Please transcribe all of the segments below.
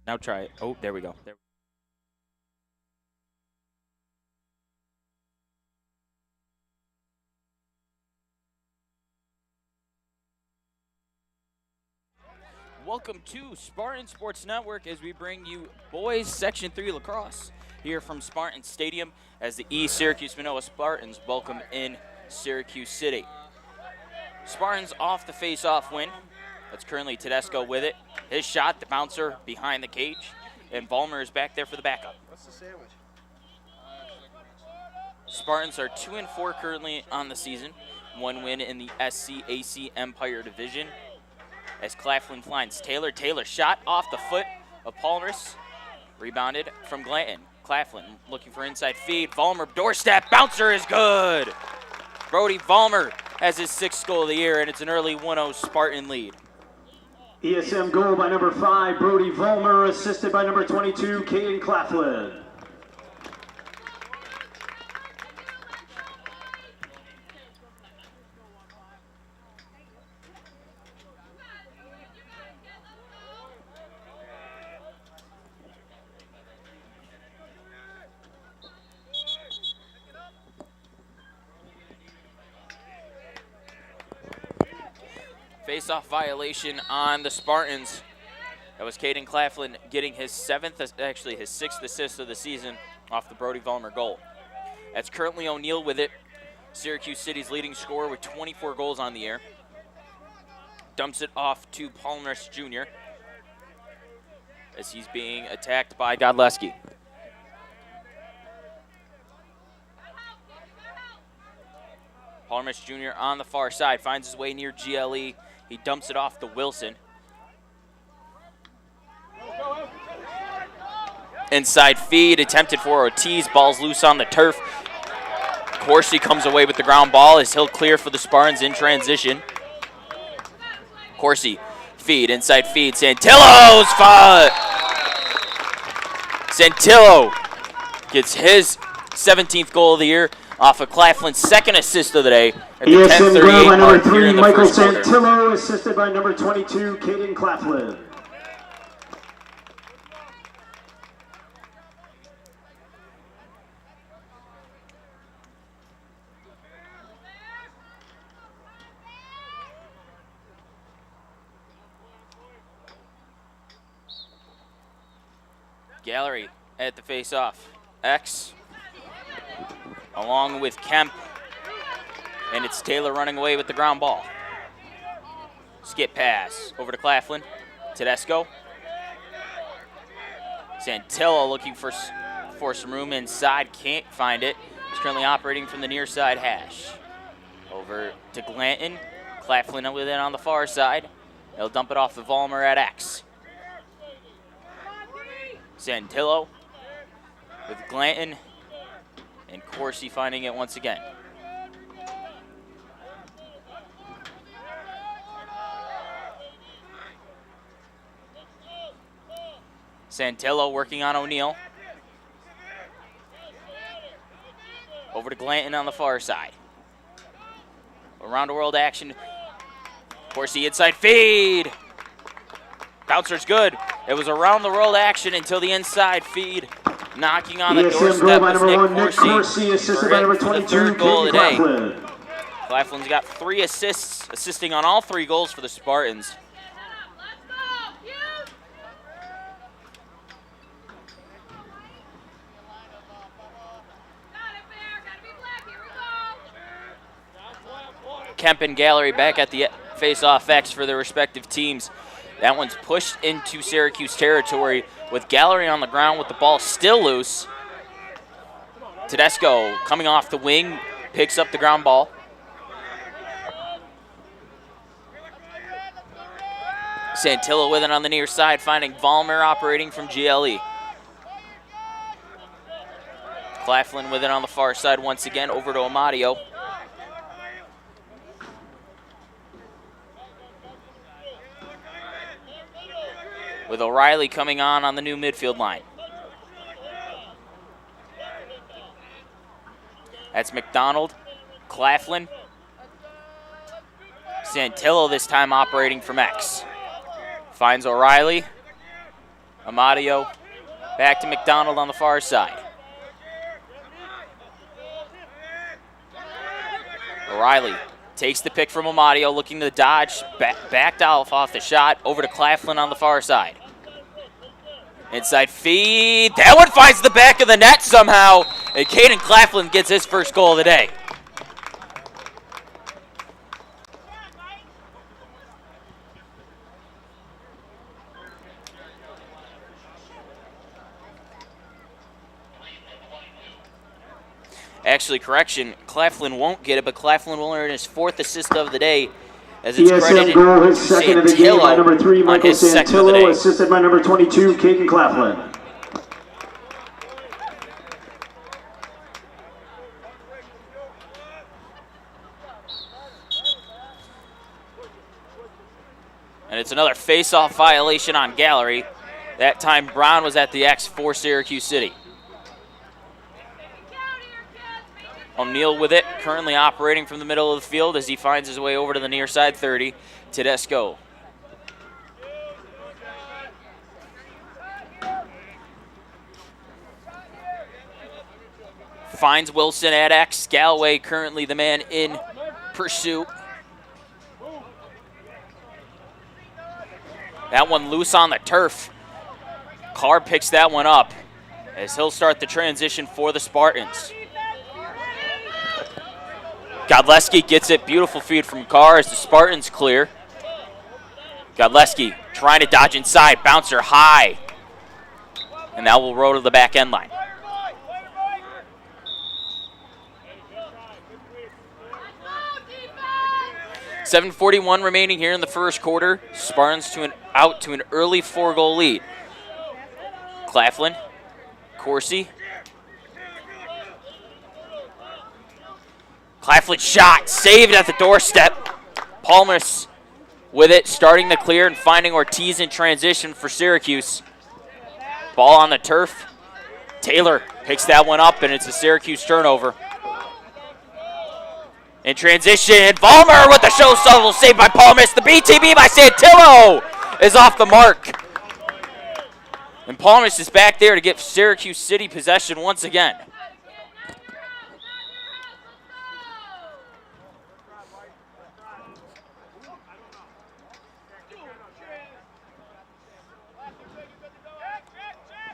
Now try it. Oh, there we go. Welcome to Spartan Sports Network as we bring you boys Section 3 lacrosse here from Spartan Stadium as the Syracuse Manoa Spartans welcome in Syracuse City. Spartans off the face-off win. That's currently Tedesco with it. His shot, the bouncer behind the cage, and Vollmer is back there for the backup. What's the sandwich? Spartans are 2-4 currently on the season. One win in the SCAC Empire Division. As Claflin finds Taylor. Taylor shot off the foot of Palmers. Rebounded from Glanton. Claflin looking for inside feed. Vollmer doorstep. Bouncer is good. Brody Vollmer has his 6th goal of the year, and it's an early 1-0 Spartan lead. ESM goal by number 5, Brody Vollmer, assisted by number 22, Caden Claflin. Face-off violation on the Spartans. That was Caden Claflin getting his 6th assist of the season off the Brody Vollmer goal. That's currently O'Neal with it. Syracuse City's leading scorer with 24 goals on the year. Dumps it off to Palmers Jr. as he's being attacked by Godleski. Palmers Jr. on the far side finds his way near GLE. He dumps it off to Wilson. Inside feed, attempted for Ortiz. Ball's loose on the turf. Corsi comes away with the ground ball as he'll clear for the Spartans in transition. Corsi, feed, inside feed. Santillo's foot! Santillo gets his 17th goal of the year off of Claflin's 2nd assist of the day at the 10:38 by number mark here 3, in the Michael first quarter. Santillo, assisted by number 22, Caden Claflin. Gallery at the face-off. X along with Kemp, and it's Taylor running away with the ground ball. Skip pass over to Claflin. Tedesco. Santillo looking for some room inside, can't find it. He's currently operating from the near side hash. Over to Glanton. Claflin with it on the far side. He'll dump it off the Vollmer at X. Santillo with Glanton, and Corsi finding it once again. Santillo working on O'Neal. Over to Glanton on the far side. Around the world action. Corsi inside feed. Bouncer's good. It was around the world action until the inside feed. Knocking on the doorstep was Nick Corsi, assisted by number 22, the 3rd goal of the day. Claflin. Claflin's got 3 assists, assisting on all 3 goals for the Spartans. Kemp and Gallery back at the face-off X for their respective teams. That one's pushed into Syracuse territory with Gallery on the ground with the ball still loose. Tedesco coming off the wing, picks up the ground ball. Santillo with it on the near side, finding Vollmer operating from GLE. Claflin with it on the far side once again, over to Amadio. With O'Reilly coming on the new midfield line. That's McDonald, Claflin. Santillo this time operating from X. Finds O'Reilly Amadio back to McDonald on the far side. O'Reilly takes the pick from Amadio, looking to dodge, backed off the shot, over to Claflin on the far side. Inside feed, that one finds the back of the net somehow, and Caden Claflin gets his first goal of the day. Actually, correction, Claflin won't get it, but Claflin will earn his 4th assist of the day, as it's credited goal, his second of the game by number 3, Michael Santillo, assisted by number 22, Caden Claflin. And it's another face-off violation on Gallery. That time Brown was at the X for Syracuse City. O'Neal with it, currently operating from the middle of the field as he finds his way over to the near side 30. Tedesco. Finds Wilson at X. Galloway currently the man in pursuit. That one loose on the turf. Carr picks that one up as he'll start the transition for the Spartans. Godleski gets it. Beautiful feed from Carr as the Spartans clear. Godleski trying to dodge inside. Bouncer high. And that will roll to the back end line. .741 remaining here in the first quarter. Spartans out to an early 4-goal lead. Claflin, Corsi. Claflin shot, saved at the doorstep. Palmas with it, starting to clear and finding Ortiz in transition for Syracuse. Ball on the turf. Taylor picks that one up, and it's a Syracuse turnover. In transition, Vollmer with the show shovel, saved by Palmas. The BTB by Santillo is off the mark. And Palmas is back there to get Syracuse City possession once again.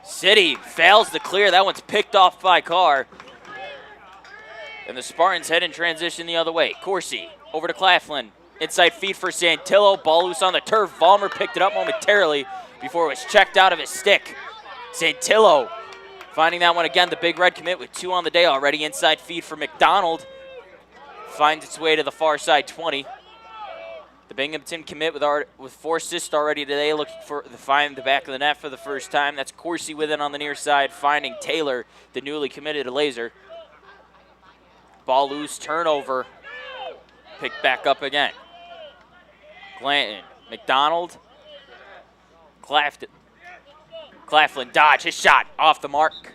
City fails to clear. That one's picked off by Carr. And the Spartans head in transition the other way. Corsi over to Claflin. Inside feed for Santillo. Ball loose on the turf. Vollmer picked it up momentarily before it was checked out of his stick. Santillo finding that one again. The Big Red commit with 2 on the day already. Inside feed for McDonald. Finds its way to the far side 20. The Binghamton commit with 4 assists already today, looking to find the back of the net for the first time. That's Corsi with it on the near side, finding Taylor, the newly committed Laser. Ball loose, turnover, picked back up again. Glanton, McDonald, Claflin, dodge, his shot off the mark.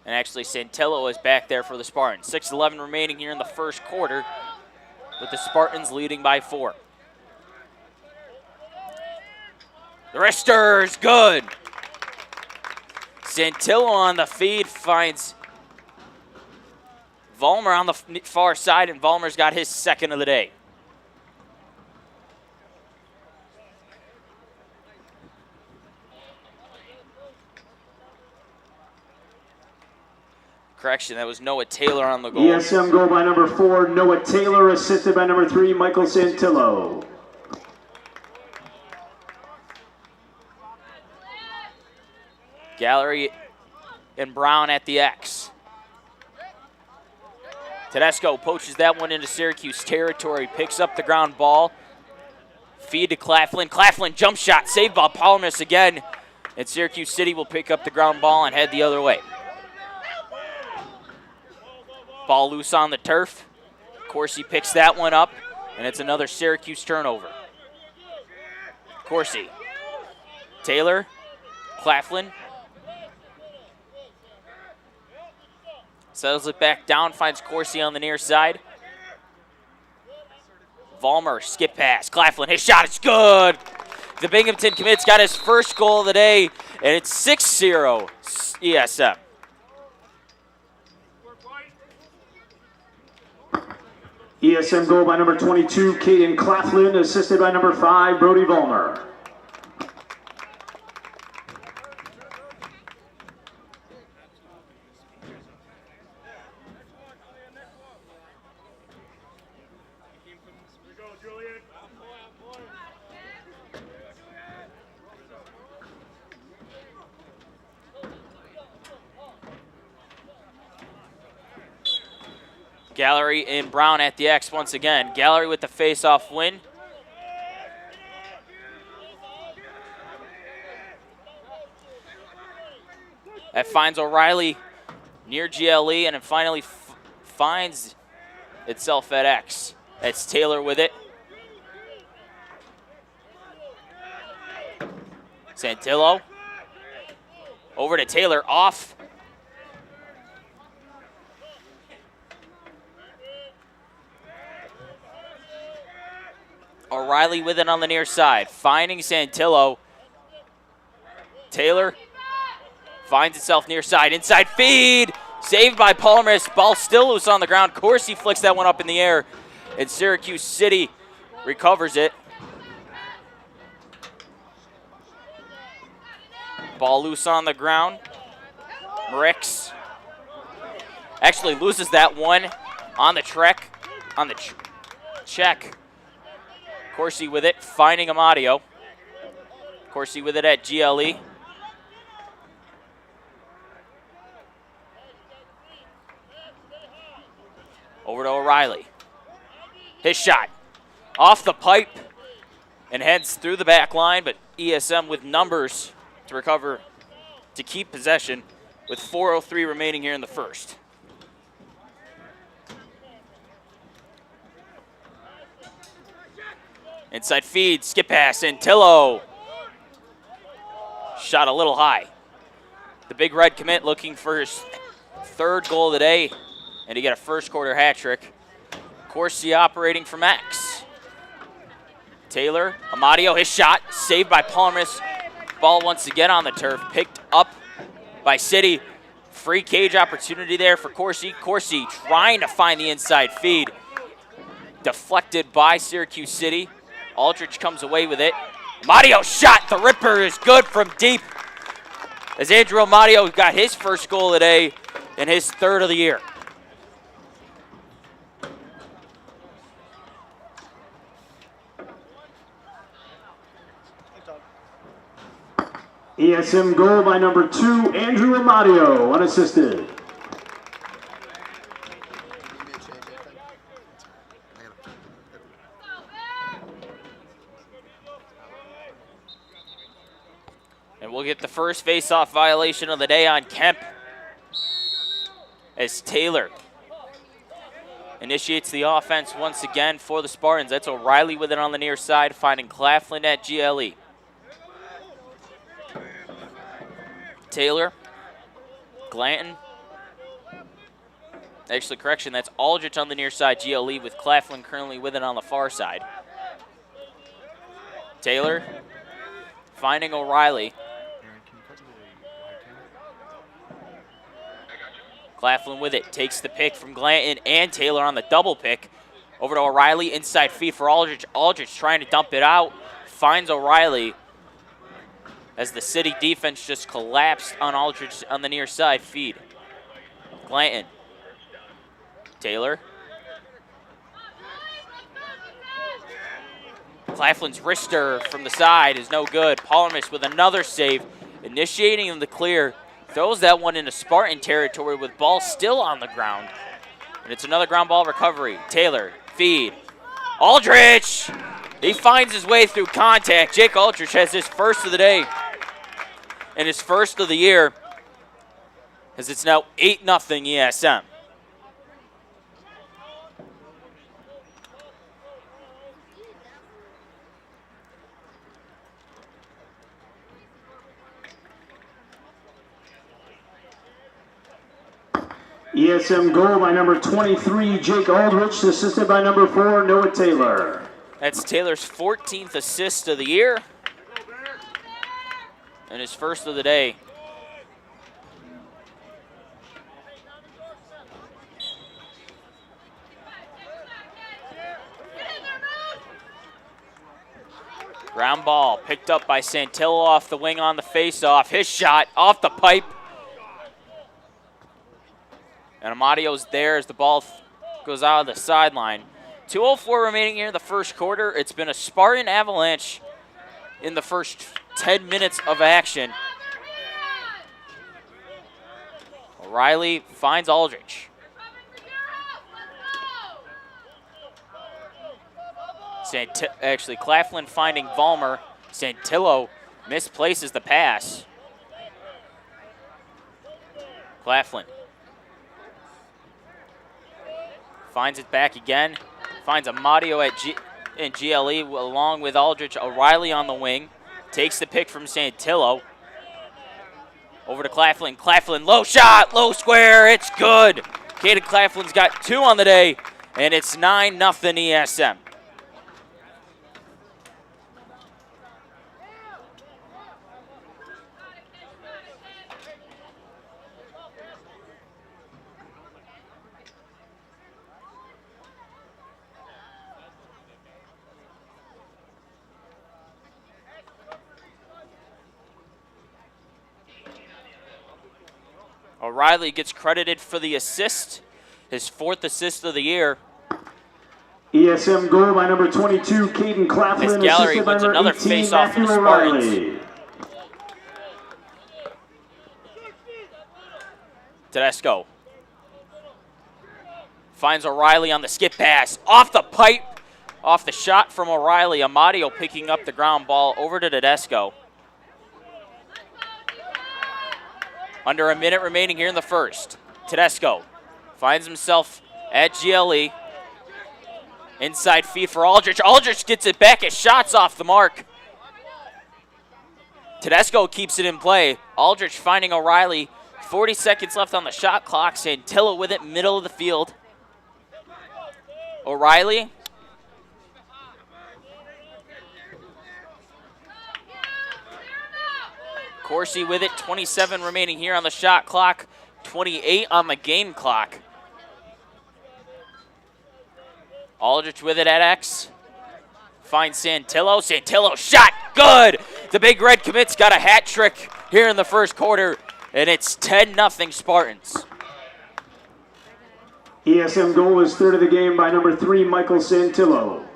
And actually Santillo is back there for the Spartans. 6:11 remaining here in the first quarter, with the Spartans leading by 4. The wrister's good. Santillo on the feed finds Vollmer on the far side, and Vollmer's got his 2nd of the day. Correction, that was Noah Taylor on the goal. ESM goal by number 4, Noah Taylor, assisted by number 3, Michael Santillo. Gallery and Brown at the X. Tedesco poaches that one into Syracuse territory, picks up the ground ball. Feed to Claflin. Claflin jump shot, saved by Palmas again. And Syracuse City will pick up the ground ball and head the other way. Ball loose on the turf. Corsi picks that one up, and it's another Syracuse turnover. Corsi. Taylor. Claflin. Settles it back down, finds Corsi on the near side. Vollmer, skip pass. Claflin, his shot is good. The Binghamton commit's got his first goal of the day, and it's 6-0 ESM. ESM goal by number 22, Caden Claflin, assisted by number 5, Brody Vollmer. Gallery and Brown at the X once again. Gallery with the face-off win. That finds O'Reilly near GLE, and it finally finds itself at X. That's Taylor with it. Santillo. Over to Taylor, off. O'Reilly with it on the near side, finding Santillo. Taylor finds itself near side, inside feed, saved by Palmeris. Ball still loose on the ground. Corsi flicks that one up in the air, and Syracuse City recovers it. Ball loose on the ground. Ricks actually loses that one on the check. Corsi with it, finding Amadio. Corsi with it at GLE. Over to O'Reilly. His shot off the pipe and heads through the back line, but ESM with numbers to recover to keep possession with 4:03 remaining here in the first. Inside feed, skip pass, and Tillo. Shot a little high. The big red commit looking for his third goal of the day, and to get a first quarter hat trick. Corsi operating from X. Taylor, Amadio, his shot, saved by Palmeris. Ball once again on the turf, picked up by City. Free cage opportunity there for Corsi. Corsi trying to find the inside feed. Deflected by Syracuse City. Aldrich comes away with it. Amadio shot, the ripper is good from deep. As Andrew Amadio got his first goal of the day and his third of the year. ESM goal by number 2, Andrew Amadio, unassisted. And we'll get the first face-off violation of the day on Kemp as Taylor initiates the offense once again for the Spartans. That's O'Reilly with it on the near side, finding Claflin at GLE. Taylor, Glanton. Actually, correction, that's Aldrich on the near side, GLE, with Claflin currently with it on the far side. Taylor finding O'Reilly. Claflin with it, takes the pick from Glanton and Taylor on the double pick. Over to O'Reilly, inside feed for Aldrich. Aldrich trying to dump it out, finds O'Reilly as the City defense just collapsed on Aldrich on the near side feed. Glanton. Taylor. Claflin's wrister from the side is no good. Palmeris with another save, initiating the clear. Throws that one into Spartan territory with ball still on the ground. And it's another ground ball recovery. Taylor, feed. Aldrich! He finds his way through contact. Jake Aldrich has his first of the day and his first of the year, as it's now 8-0 ESM. ESM goal by number 23, Jake Aldrich, assisted by number 4, Noah Taylor. That's Taylor's 14th assist of the year. and his first of the day. Ground ball picked up by Santillo off the wing on the faceoff. His shot off the pipe. And Amadio's there as the ball goes out of the sideline. 2:04 remaining here in the first quarter. It's been a Spartan avalanche in the first 10 minutes of action. O'Reilly finds Aldrich. Claflin finding Vollmer. Santillo misplaces the pass. Claflin finds it back again. Finds Amadio in GLE along with Aldrich. O'Reilly on the wing. Takes the pick from Santillo. Over to Claflin. Claflin, low shot, low square. It's good. Caden Claflin's got 2 on the day, and it's 9-0 ESM. O'Reilly gets credited for the assist, his 4th assist of the year. ESM goal by number 22, Caden Claflin. As Gallery wins another face-off for the Spartans. Tedesco finds O'Reilly on the skip pass. Off the pipe, off the shot from O'Reilly. Amadio picking up the ground ball over to Tedesco. Under a minute remaining here in the first. Tedesco finds himself at GLE. Inside feed for Aldrich. Aldrich gets it back. His shot's off the mark. Tedesco keeps it in play. Aldrich finding O'Reilly. 40 seconds left on the shot clock. Santillo with it, middle of the field. O'Reilly. Corsi with it, 27 remaining here on the shot clock, 28 on the game clock. Aldrich with it at X. Finds Santillo. Santillo shot, good! The Big Red Commits got a hat trick here in the first quarter, and it's 10-0 Spartans. ESM goal is 3rd of the game by number 3, Michael Santillo.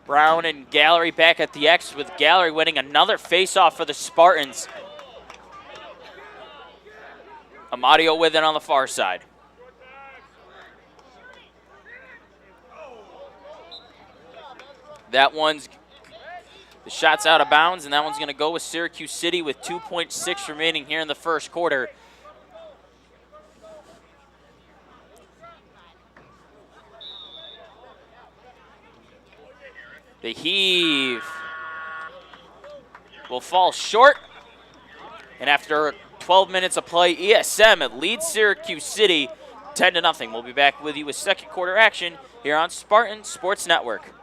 Brown and Gallery back at the X, with Gallery winning another face-off for the Spartans. Amadio with it on the far side. The shot's out of bounds, and that one's going to go with Syracuse City with 2.6 remaining here in the first quarter. The heave will fall short. And after 12 minutes of play, ESM it leads Syracuse City 10-0. We'll be back with you with second quarter action here on Spartan Sports Network.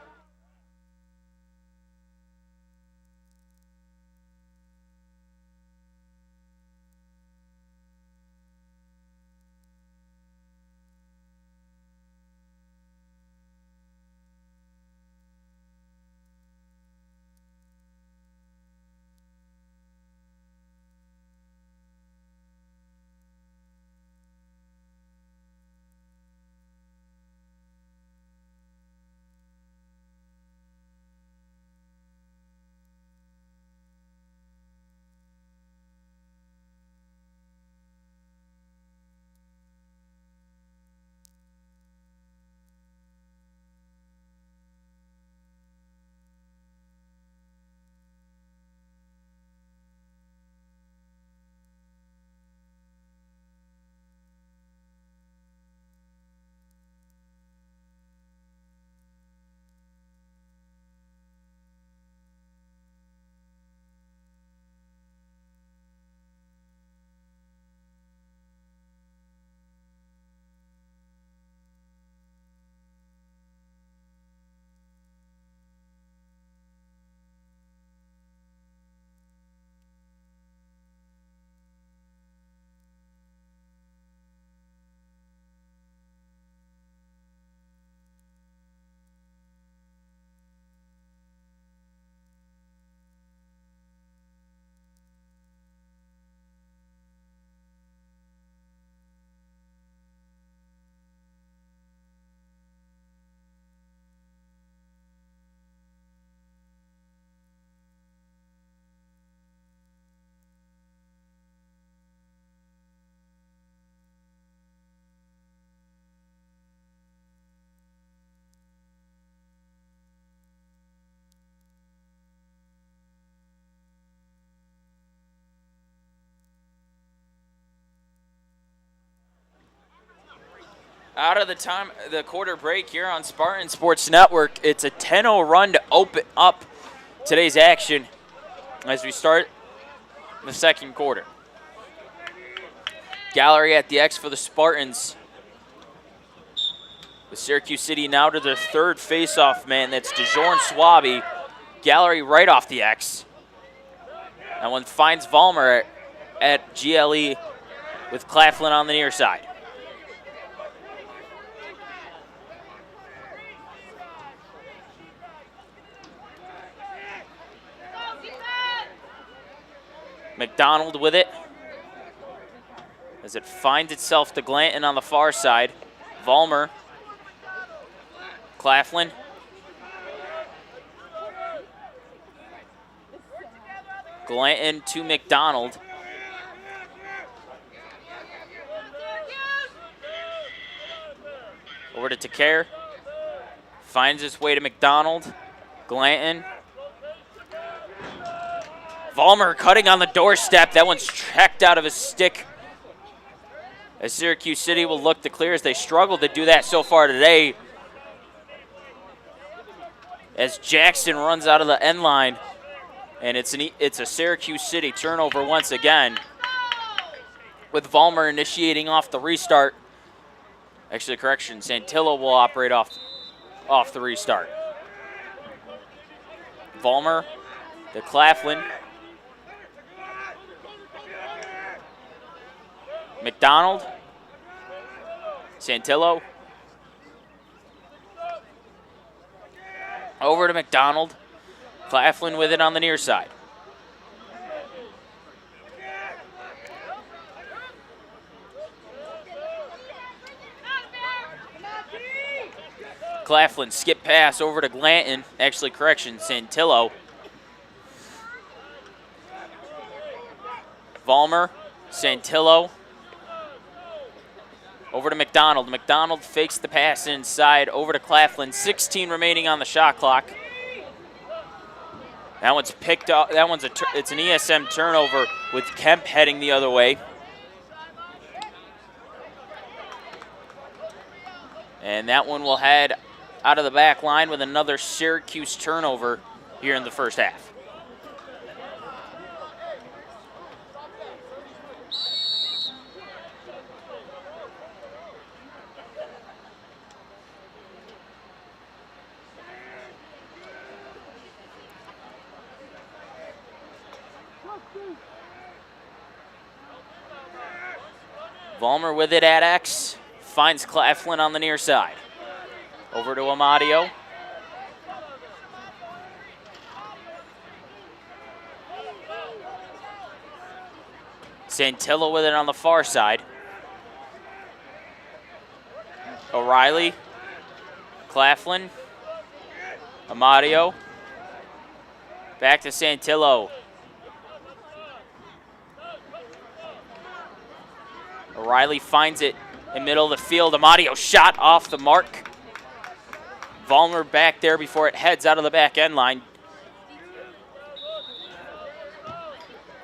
Out of the quarter break here on Spartan Sports Network, it's a 10-0 run to open up today's action as we start the second quarter. Gallery at the X for the Spartans. With Syracuse City now to their third face-off man. That's DeJorn Swaby. Gallery right off the X. That one finds Vollmer at GLE with Claflin on the near side. McDonald with it as it finds itself to Glanton on the far side. Vollmer, Claflin. Glanton to McDonald. Over to Takare. Finds his way to McDonald. Glanton. Vollmer cutting on the doorstep. That one's checked out of his stick. As Syracuse City will look to clear as they struggle to do that so far today. As Jackson runs out of the end line. And it's a Syracuse City turnover once again. With Vollmer initiating off the restart. Actually, correction, Santillo will operate off the restart. Vollmer to Claflin. McDonald. Santillo. Over to McDonald. Claflin with it on the near side. Claflin skip pass over to Glanton. Actually, correction, Santillo. Vollmer, Santillo. Over to McDonald. McDonald fakes the pass inside over to Claflin. 16 remaining on the shot clock. That one's picked up. It's an ESM turnover with Kemp heading the other way. And that one will head out of the back line with another Syracuse turnover here in the first half. Vollmer with it at X. Finds Claflin on the near side. Over to Amadio. Santillo with it on the far side. O'Reilly. Claflin. Amadio. Back to Santillo. O'Reilly finds it in middle of the field. Amadio shot off the mark. Vollmer back there before it heads out of the back end line.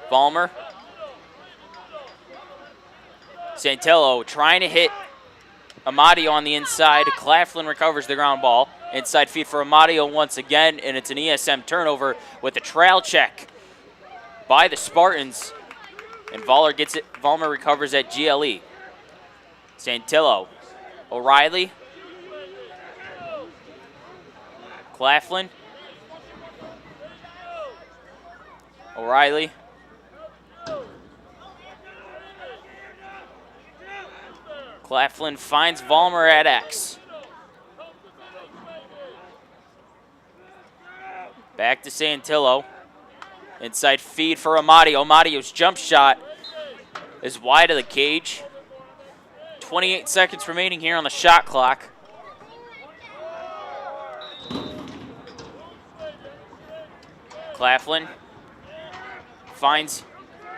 Vollmer. Santillo trying to hit Amadio on the inside. Claflin recovers the ground ball. Inside feed for Amadio once again, and it's an ESM turnover with a trail check by the Spartans. And Vollmer recovers at GLE. Santillo. O'Reilly. Claflin. O'Reilly. Claflin finds Vollmer at X. Back to Santillo. Inside feed for Amadio. Amadio's jump shot is wide of the cage. 28 seconds remaining here on the shot clock. Claflin finds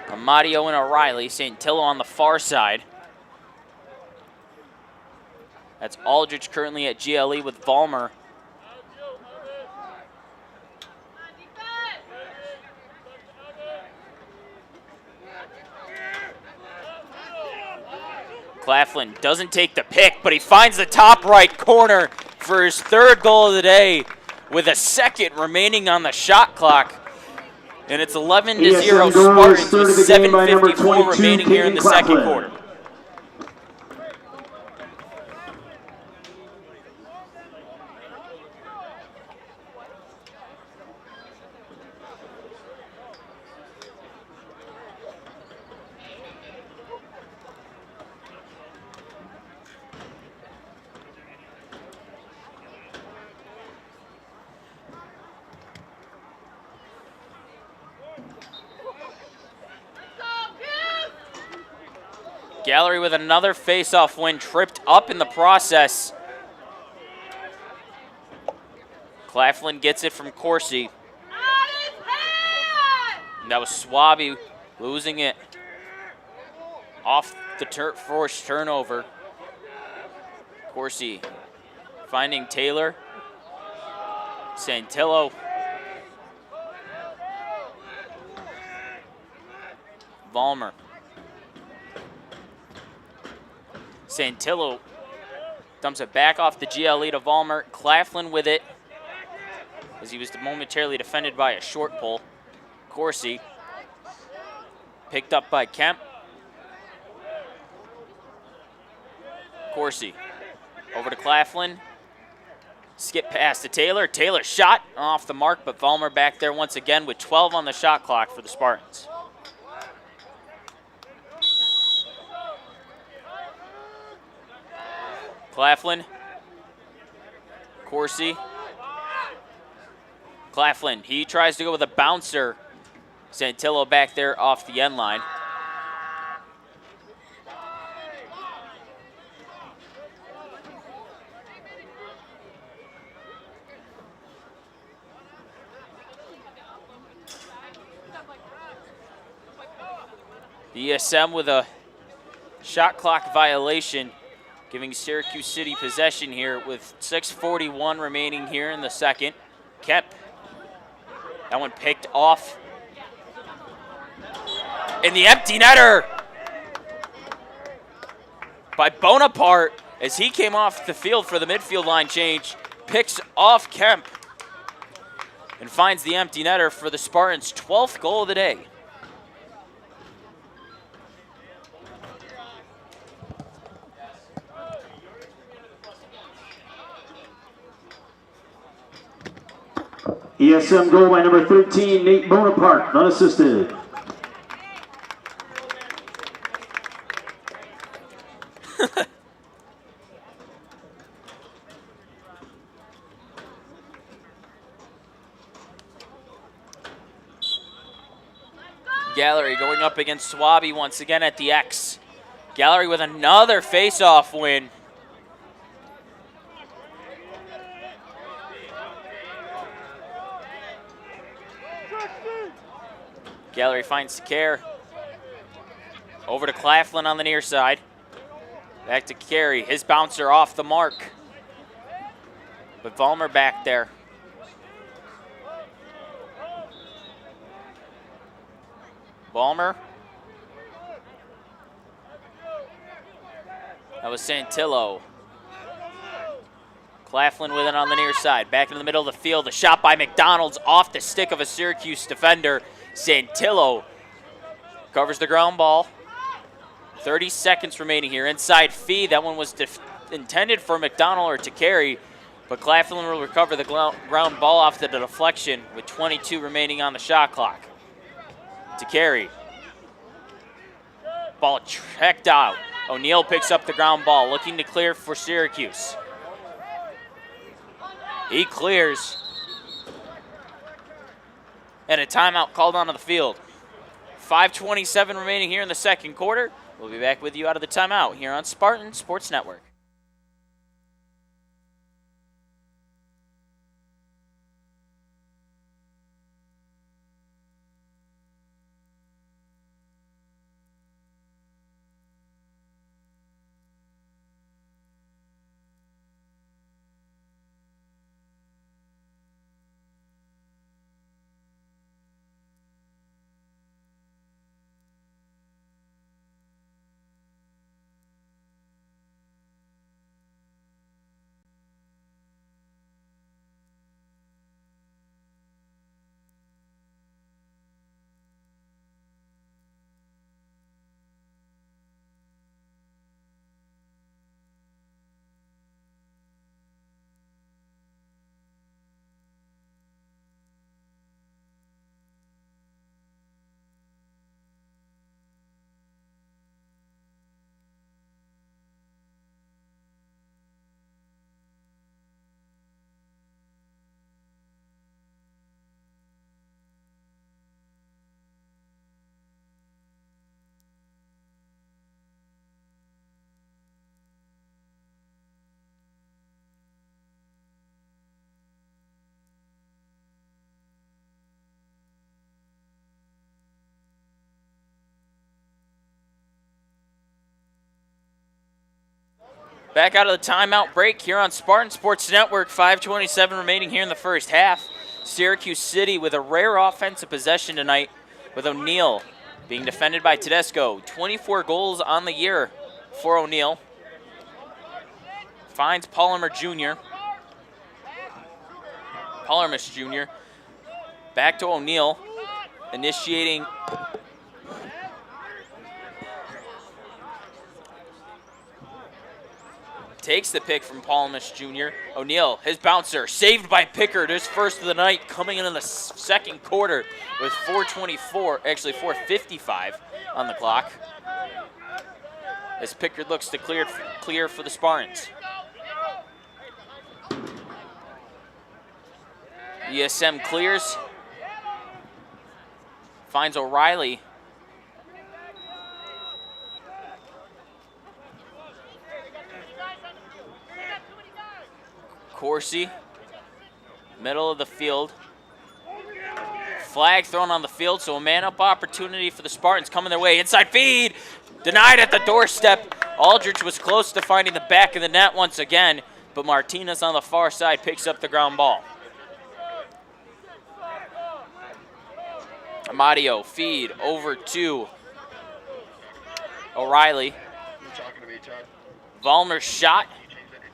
Amadio and O'Reilly. Santillo on the far side. That's Aldridge currently at GLE with Vollmer. Claflin doesn't take the pick, but he finds the top right corner for his third goal of the day with a second remaining on the shot clock. And it's 11-0 Spartans with 7:54 remaining here in the second quarter. Gallery with another face-off win, tripped up in the process. Claflin gets it from Corsi. And that was Swaby losing it off the forced turnover. Corsi finding Taylor. Santillo. Vollmer. Santillo dumps it back off the GLE to Vollmer. Claflin with it as he was momentarily defended by a short pull. Corsi picked up by Kemp. Corsi over to Claflin. Skip pass to Taylor. Taylor shot off the mark, but Vollmer back there once again with 12 on the shot clock for the Spartans. Claflin, Corsi, Claflin, he tries to go with a bouncer. Santillo back there off the end line. The ESM with a shot clock violation, giving Syracuse City possession here with 6:41 remaining here in the second. Kemp, that one picked off. And the empty netter by Bonaparte as he came off the field for the midfield line change, picks off Kemp and finds the empty netter for the Spartans' 12th goal of the day. ESM goal by number 13, Nate Bonaparte, unassisted. Gallery going up against Swaby once again at the X. Gallery with another face-off win. Gallery finds Carey. Over to Claflin on the near side. Back to Carey. His bouncer off the mark. But Vollmer back there. Vollmer. That was Santillo. Claflin with it on the near side. Back in the middle of the field. A shot by McDonald's off the stick of a Syracuse defender. Santillo covers the ground ball. 30 seconds remaining here. Inside Fee. That one was intended for McDonald or to carry, but Claflin will recover the ground ball off the deflection with 22 remaining on the shot clock. To carry. Ball checked out. O'Neal picks up the ground ball, looking to clear for Syracuse. He clears. And a timeout called onto the field. 5:27 remaining here in the second quarter. We'll be back with you out of the timeout here on Spartan Sports Network. Back out of the timeout break here on Spartan Sports Network. 5:27 remaining here in the first half. Syracuse City with a rare offensive possession tonight, with O'Neal being defended by Tedesco. 24 goals on the year for O'Neal. Finds Palmer Jr. Palmermus Jr. Back to O'Neal, initiating. Takes the pick from Palmermus Jr. O'Neal, his bouncer, saved by Pickard, his first of the night, coming in the second quarter with 4:55 on the clock. As Pickard looks to clear for the Spartans. ESM clears. Finds O'Reilly. Corsi, middle of the field. Flag thrown on the field, so a man-up opportunity for the Spartans coming their way. Inside feed, denied at the doorstep. Aldrich was close to finding the back of the net once again, but Martinez on the far side picks up the ground ball. Amadio, feed over to O'Reilly. Vollmer's shot,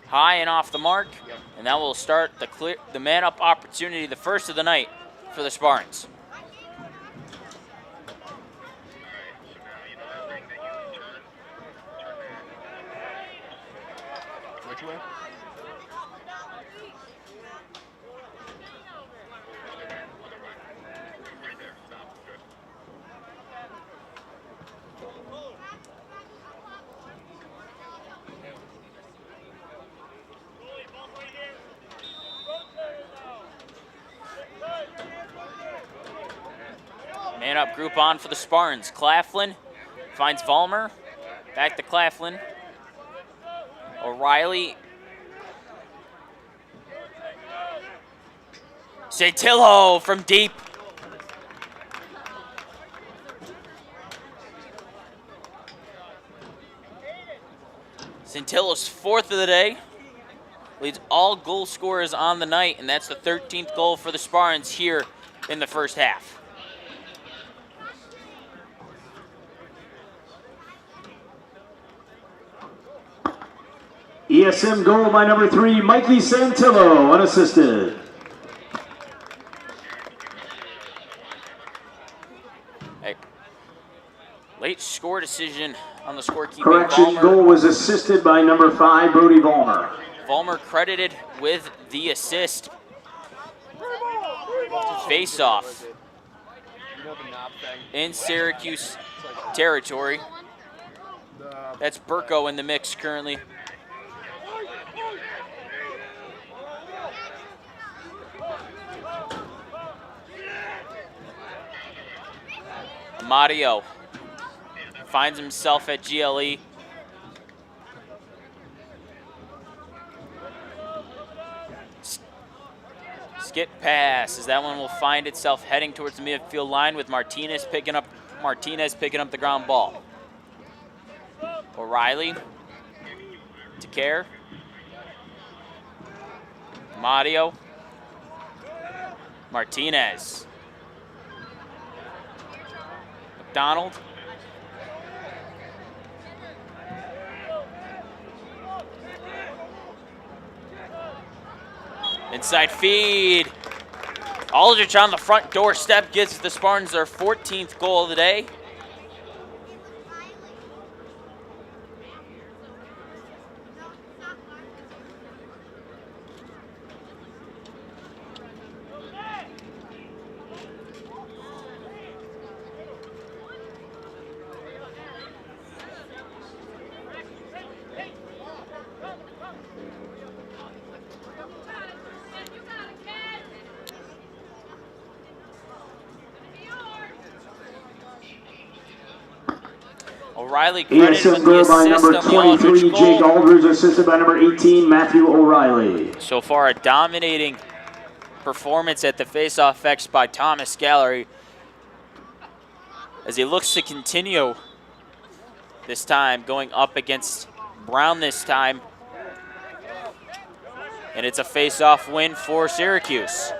high and off the mark, and that will start the man-up opportunity, the first of the night for the Spartans. Which way? Man-up group on for the Spartans. Claflin finds Vollmer. Back to Claflin. O'Reilly. Santillo from deep. Santillo's fourth of the day. Leads all goal scorers on the night, and that's the 13th goal for the Spartans here in the first half. ESM goal by number 3, Mikey Santillo, unassisted. Hey. Late score decision on the scorekeeping. Correction, goal was assisted by number 5, Brody Vollmer. Vollmer credited with the assist. Face-off in Syracuse territory. That's Burko in the mix currently. Mario finds himself at GLE. Skip pass, as that one will find itself heading towards the midfield line with Martinez picking up the ground ball. O'Reilly to Care. Mario. Martinez. McDonald. Inside feed. Aldrich on the front doorstep gets the Spartans their 14th goal of the day. O'Reilly credited with the assist by number on the Aldrich 23, goal. Jake Aldridge, assisted by number 18, Matthew O'Reilly. So far, a dominating performance at the face-off X by Thomas Gallery as he looks to continue this time, going up against Brown this time And it's a face-off win for Syracuse.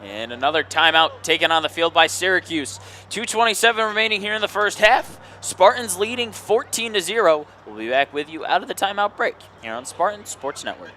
And another timeout taken on the field by Syracuse. 2:27 remaining here in the first half. Spartans leading 14-0. We'll be back with you out of the timeout break here on Spartan Sports Network.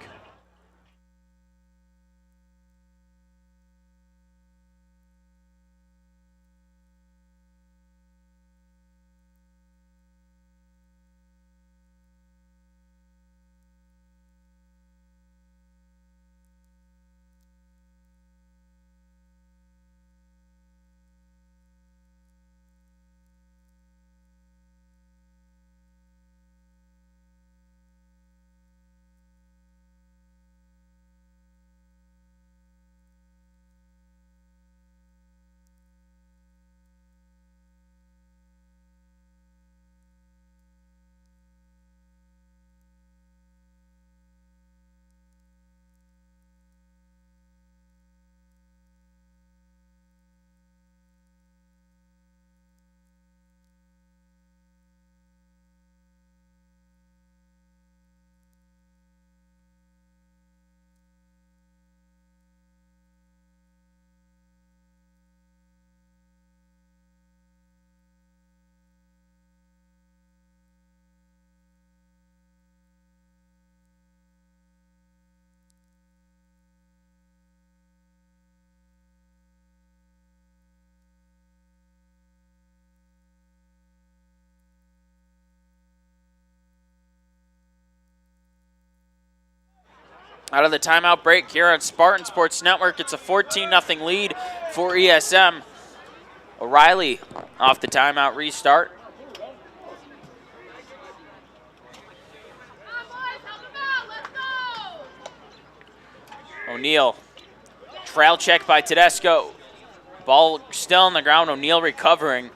Out of the timeout break here on Spartan Sports Network, it's a 14-0 lead for ESM. O'Reilly off the timeout restart. O'Neal, trail check by Tedesco. Ball still on the ground, O'Neal recovering.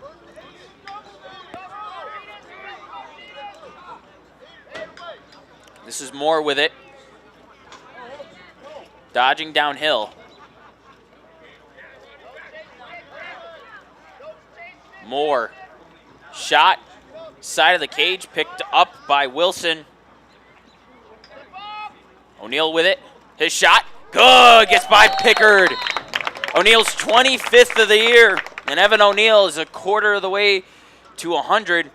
This is Moore with it. Dodging downhill. Moore. Shot. Side of the cage. Picked up by Wilson. O'Neal with it. His shot. Good. Gets by Pickard. O'Neal's 25th of the year. And Evan O'Neal is a quarter of the way to 100.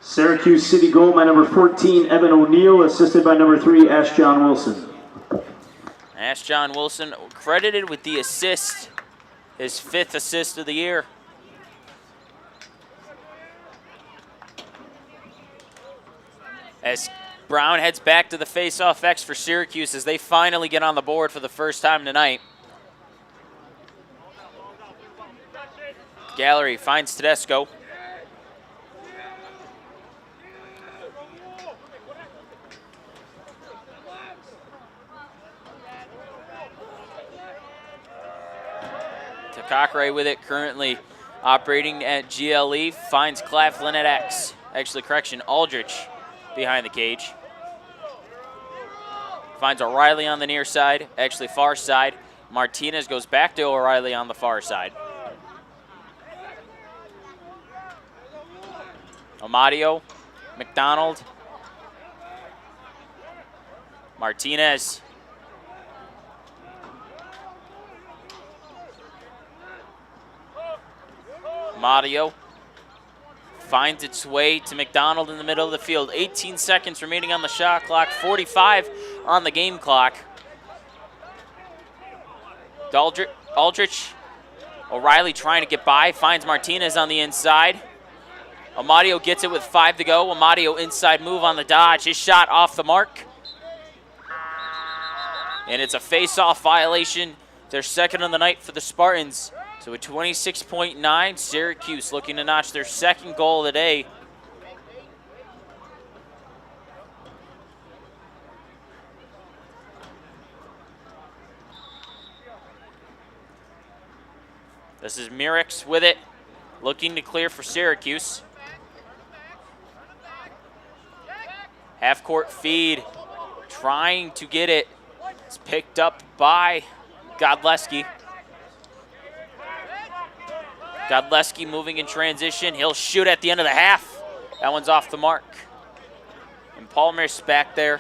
Syracuse City goal by number 14, Evan O'Neal, assisted by number 3, Ashjon Wilson. Ashjon Wilson credited with the assist, his 5th assist of the year. As Brown heads back to the face-off X for Syracuse as they finally get on the board for the first time tonight. Gallery finds Tedesco. Cockray with it, currently operating at GLE, finds Claflin at X. Actually, correction, Aldrich behind the cage. Finds O'Reilly on the near side, actually far side. Martinez goes back to O'Reilly on the far side. Amadio, McDonald, Martinez. Amadio finds its way to McDonald in the middle of the field. 18 seconds remaining on the shot clock, 45 on the game clock. Aldrich, O'Reilly trying to get by, finds Martinez on the inside. Amadio gets it with 5 to go. Amadio inside move on the dodge. His shot off the mark. And it's a face-off violation. Their second of the night for the Spartans. So at 26.9, Syracuse looking to notch their second goal of the day. This is Merrick's with it, looking to clear for Syracuse. Half-court feed, trying to get it. It's picked up by Godleski. Godleski moving in transition. He'll shoot at the end of the half. That one's off the mark. And Palmer's back there.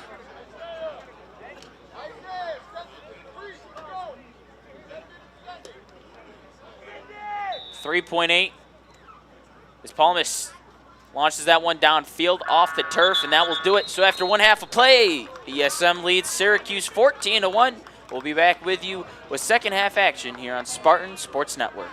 .3 as Palmas launches that one downfield off the turf, and that will do it. So after 1 half of play, ESM leads Syracuse 14-1. We'll be back with you with second half action here on Spartan Sports Network.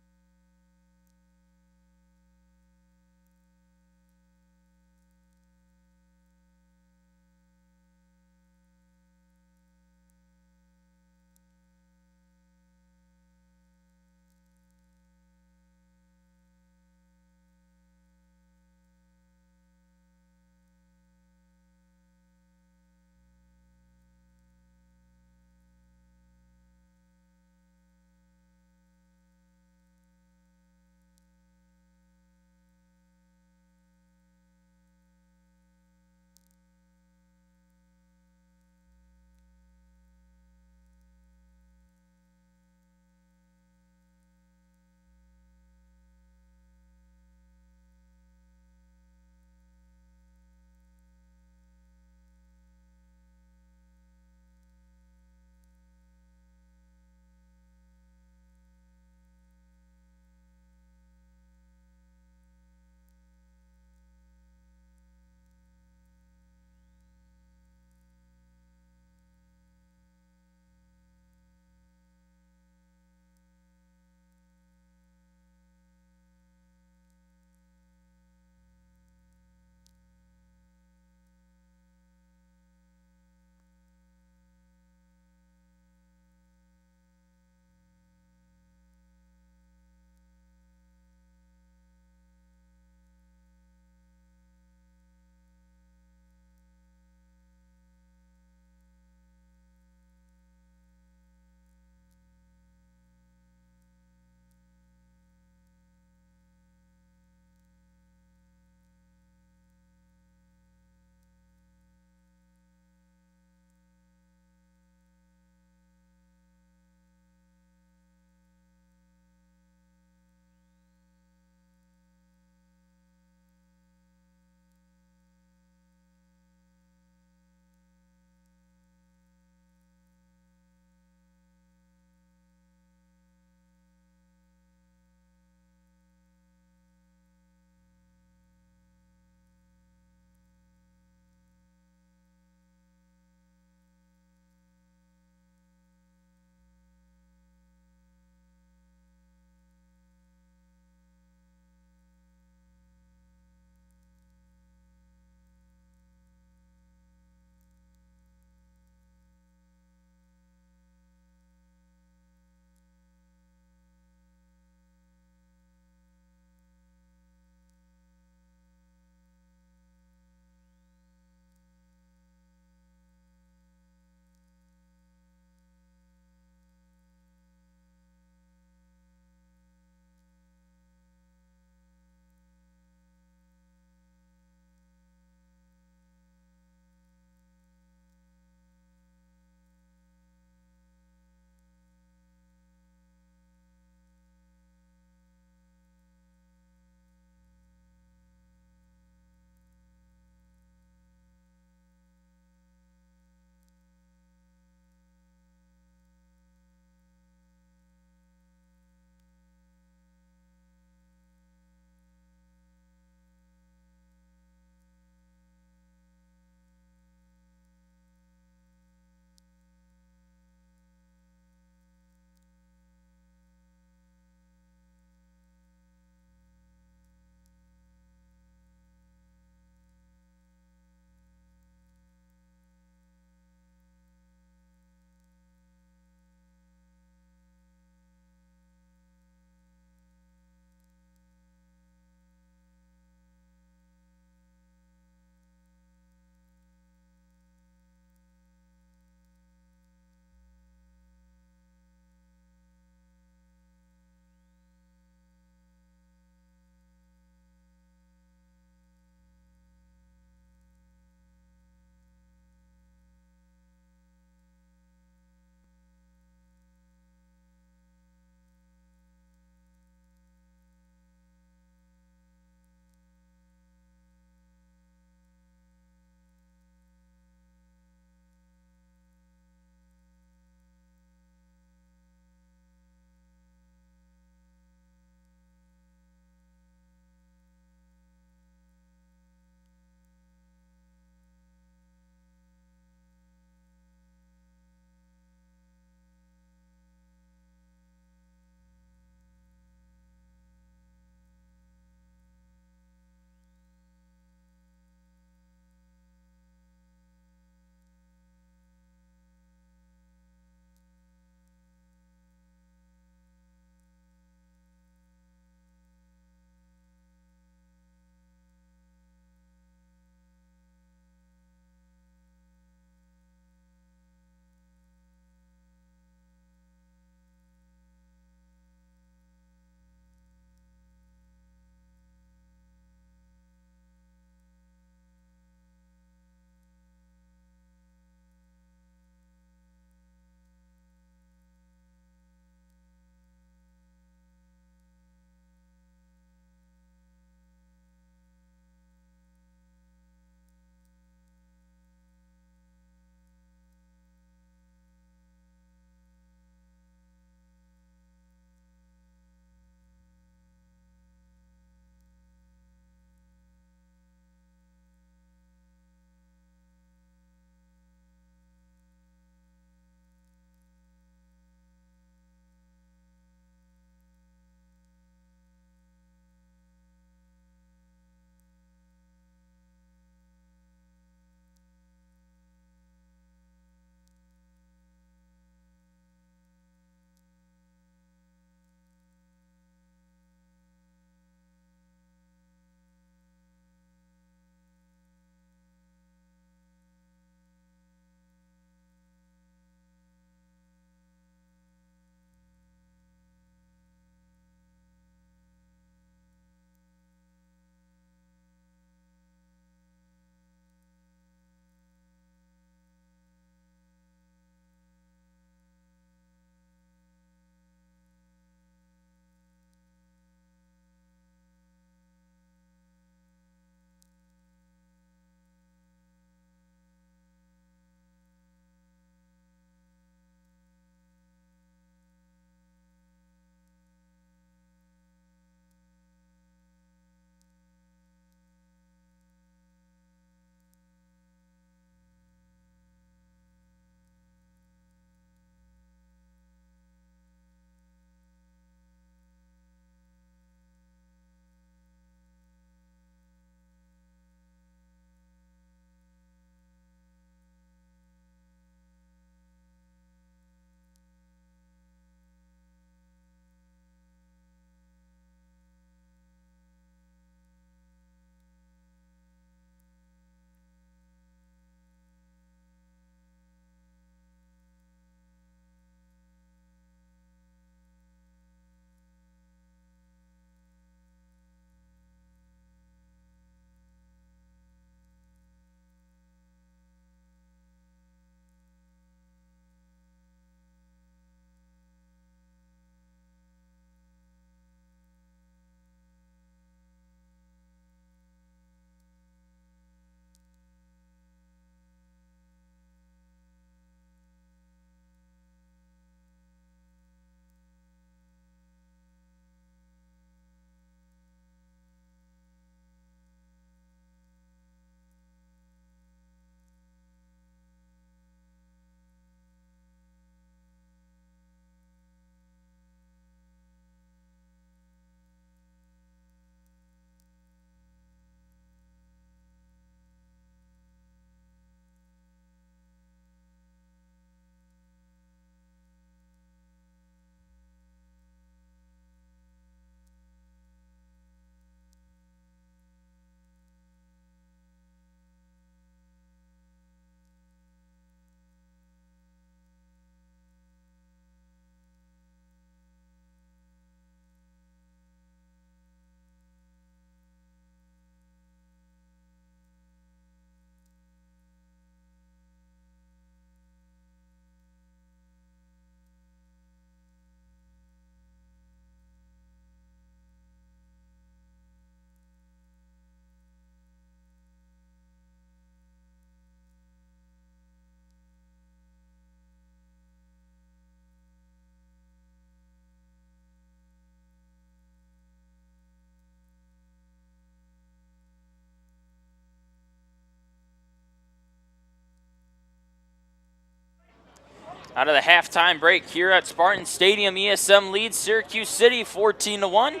Out of the halftime break here at Spartan Stadium, ESM leads Syracuse City 14-1.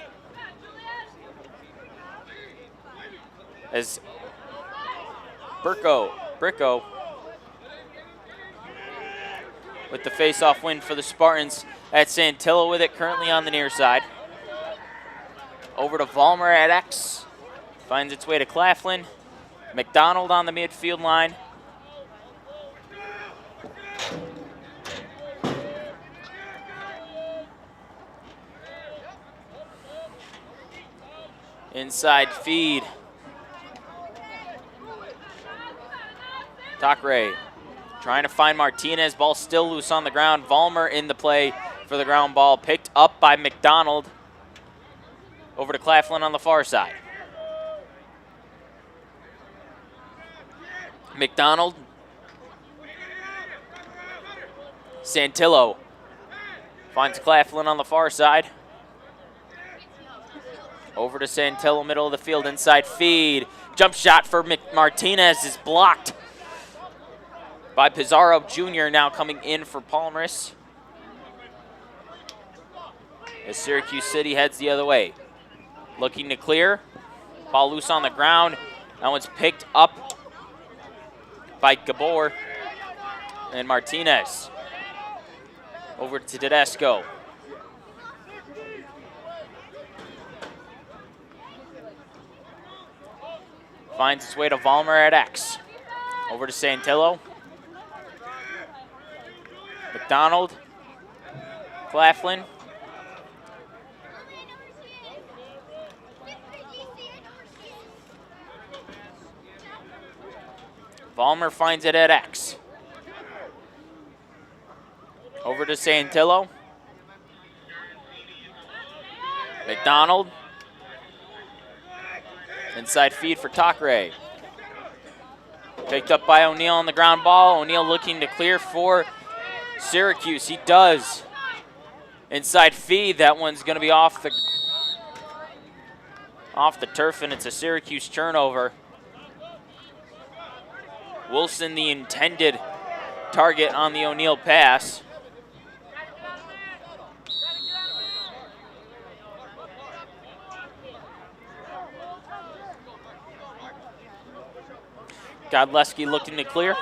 As Bricko with the face-off win for the Spartans at Santillo with it currently on the near side. Over to Vollmer at X. Finds its way to Claflin. McDonald on the midfield line. Inside feed. Takre trying to find Martinez. Ball still loose on the ground. Vollmer in the play for the ground ball. Picked up by McDonald. Over to Claflin on the far side. McDonald. Santillo finds Claflin on the far side. Over to Santillo, middle of the field, inside feed. Jump shot for Martinez is blocked by Pizarro Jr. now coming in for Palmaris. As Syracuse City heads the other way. Looking to clear. Ball loose on the ground. That one's picked up by Gabor and Martinez. Over to Tedesco. Finds its way to Vollmer at X. Over to Santillo. McDonald. Claflin. Vollmer finds it at X. Over to Santillo. McDonald. Inside feed for Takre. Picked up by O'Neal on the ground ball. O'Neal looking to clear for Syracuse. He does. Inside feed. That one's going to be off the turf, and it's a Syracuse turnover. Wilson, the intended target on the O'Neal pass. Godleski looking to clear.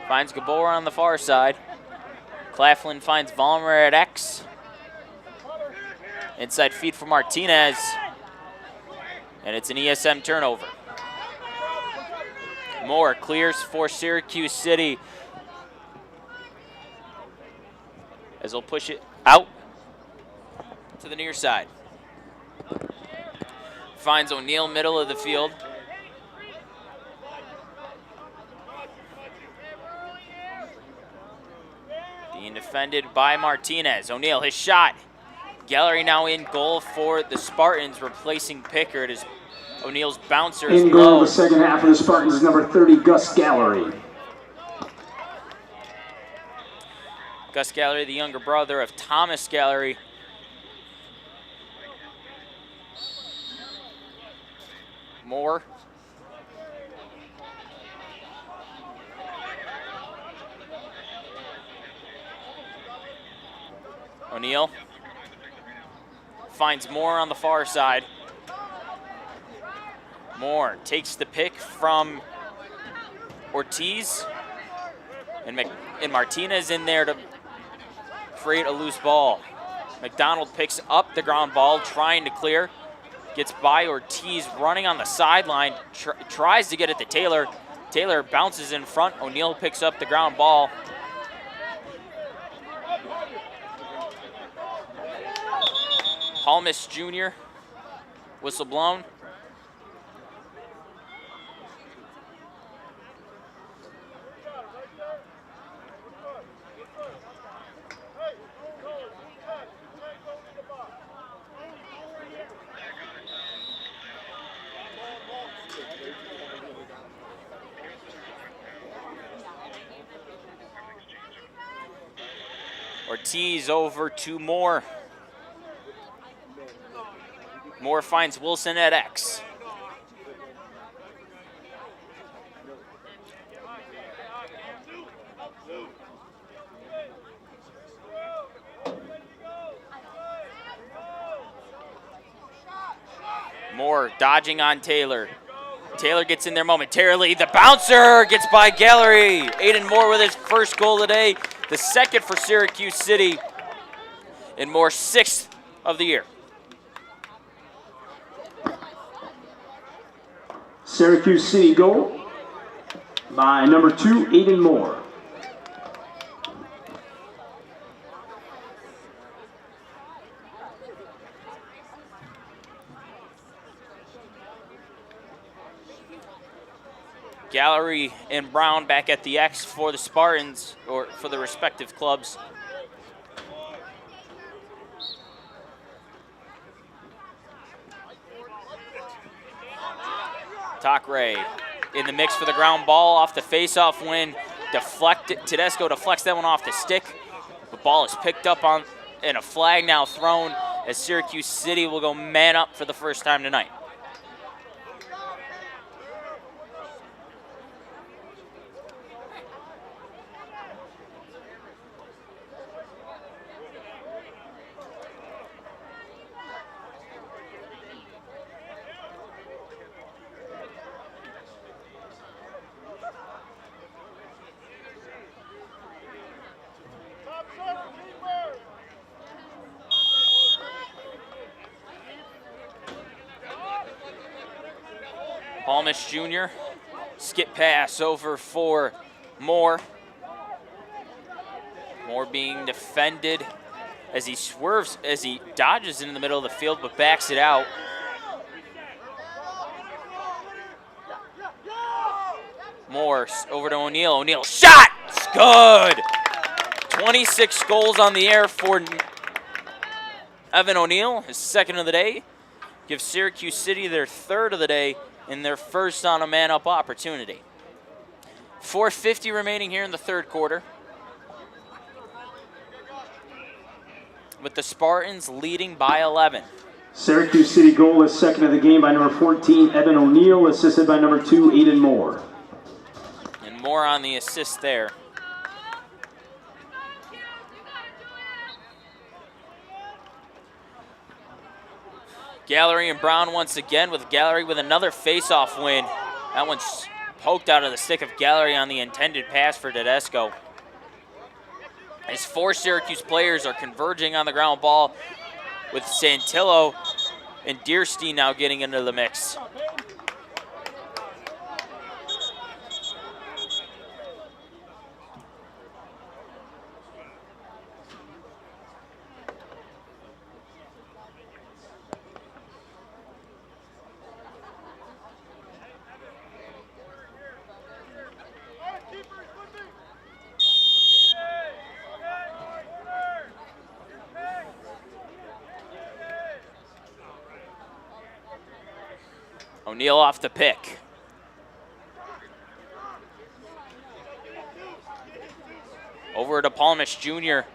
Finds Gabor on the far side. Claflin finds Vollmer at X. Inside feed for Martinez. And it's an ESM turnover. Moore clears for Syracuse City. As they'll push it out to the near side. Finds O'Neal middle of the field. Being defended by Martinez. O'Neal, his shot. Gallery now in goal for the Spartans, replacing Pickard as O'Neal's bouncer is in goal low. the second half of the Spartans is number 30, Gus Gallery. Gus Gallery, the younger brother of Thomas Gallery. Moore. O'Neal finds Moore on the far side. Moore takes the pick from Ortiz, and Martinez in there to create a loose ball. McDonald picks up the ground ball, trying to clear. Gets by Ortiz running on the sideline, tries to get it to Taylor. Taylor bounces in front. O'Neal picks up the ground ball. Palmas Jr. Whistle blown. Ortiz over to Moore. Moore finds Wilson at X. Moore dodging on Taylor. Taylor gets in there momentarily. The bouncer gets by Gallery. Aiden Moore with his first goal today, the second for Syracuse City, and Moore's 6th of the year. Syracuse City goal by number 2, Aiden Moore. Gallery and Brown back at the X for the Spartans, or for the respective clubs. Takray in the mix for the ground ball off the face-off win. Tedesco deflects that one off the stick. The ball is picked up on, and a flag now thrown as Syracuse City will go man up for the first time tonight. Palmish Jr. skip pass over for Moore. Moore being defended as he swerves, as he dodges in the middle of the field but backs it out. Moore over to O'Neal. O'Neal shot! It's good! 26 goals on the air for Evan O'Neal, his 2nd of the day. Gives Syracuse City their 3rd of the day and their first on a man-up opportunity. 4:50 remaining here in the 3rd quarter, with the Spartans leading by 11. Syracuse City goal is 2nd of the game by number 14, Evan O'Neal, assisted by number 2, Aiden Moore. And Moore on the assist there. Gallery and Brown once again, with Gallery with another face-off win. That one's poked out of the stick of Gallery on the intended pass for Tedesco. As 4 Syracuse players are converging on the ground ball, with Santillo and Deerstein now getting into the mix. O'Neal off the pick. Over to Palmish Jr.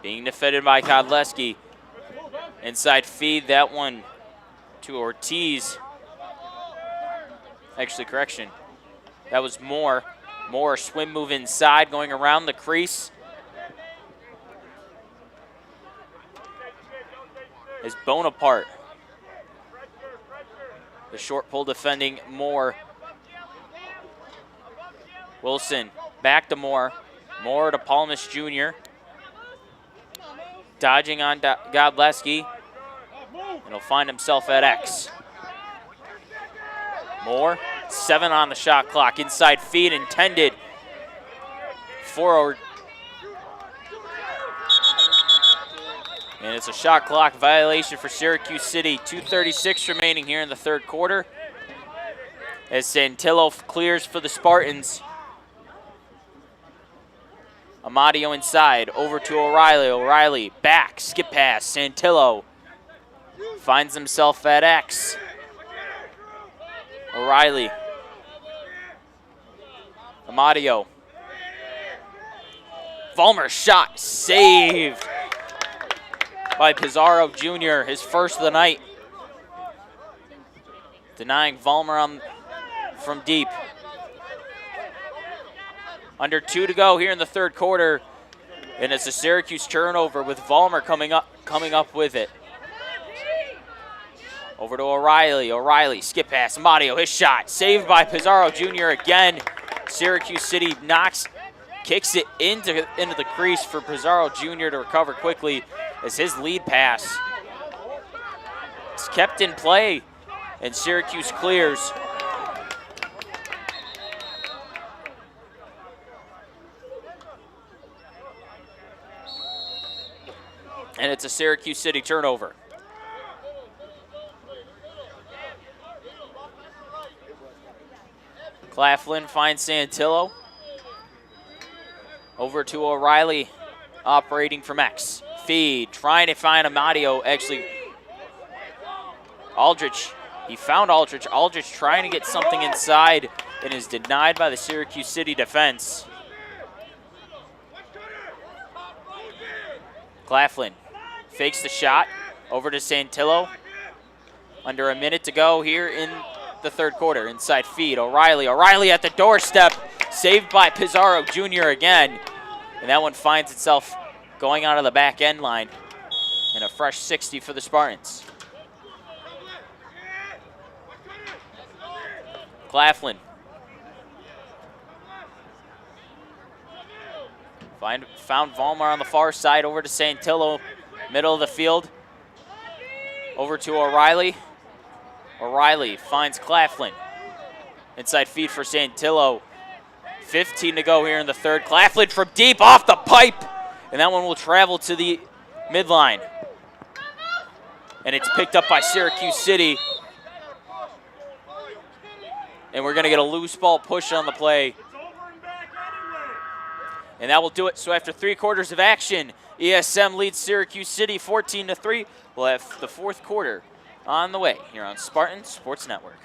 Being defended by Kodleski. Inside feed, that one to Ortiz. Actually, correction. That was Moore. Moore swim move inside, going around the crease. Is Bonaparte. The short pull defending Moore. Wilson back to Moore. Moore to Palmish Jr. Dodging on Godleski. And he'll find himself at X. Moore, 7 on the shot clock. Inside feed intended for. And it's a shot clock violation for Syracuse City. 2:36 remaining here in the 3rd quarter, as Santillo clears for the Spartans. Amadio inside, over to O'Reilly. O'Reilly back, skip pass. Santillo finds himself at X. O'Reilly. Amadio. Vollmer shot, saved by Pizarro Jr., his 1st of the night. Denying Vollmer from deep. Under 2 to go here in the 3rd quarter, And it's a Syracuse turnover with Vollmer coming up with it. Over to O'Reilly. O'Reilly, skip pass. Amadio, his shot. Saved by Pizarro Jr. again. Syracuse City kicks it into the crease for Pizarro Jr. to recover quickly as his lead pass is kept in play, and Syracuse clears. And it's a Syracuse City turnover. Claflin finds Santillo. Over to O'Reilly, operating from X. Feed, trying to find Amadio. Actually, Aldrich, he found Aldrich. Aldrich trying to get something inside and is denied by the Syracuse City defense. Claflin fakes the shot. Over to Santillo. Under a minute to go here in the third quarter. Inside feed, O'Reilly. O'Reilly at the doorstep. Saved by Pizarro Jr. again. And that one finds itself going out of the back end line. And a fresh 60 for the Spartans. Claflin. Found Vollmer on the far side. Over to Santillo. Middle of the field. Over to O'Reilly. O'Reilly finds Claflin. Inside feed for Santillo. 15 to go here in the third. Claflin from deep off the pipe. And that one will travel to the midline. And it's picked up by Syracuse City. And we're going to get a loose ball push on the play. And that will do it. So after 3 quarters of action, ESM leads Syracuse City 14-3. We'll have the fourth quarter on the way here on Spartan Sports Network.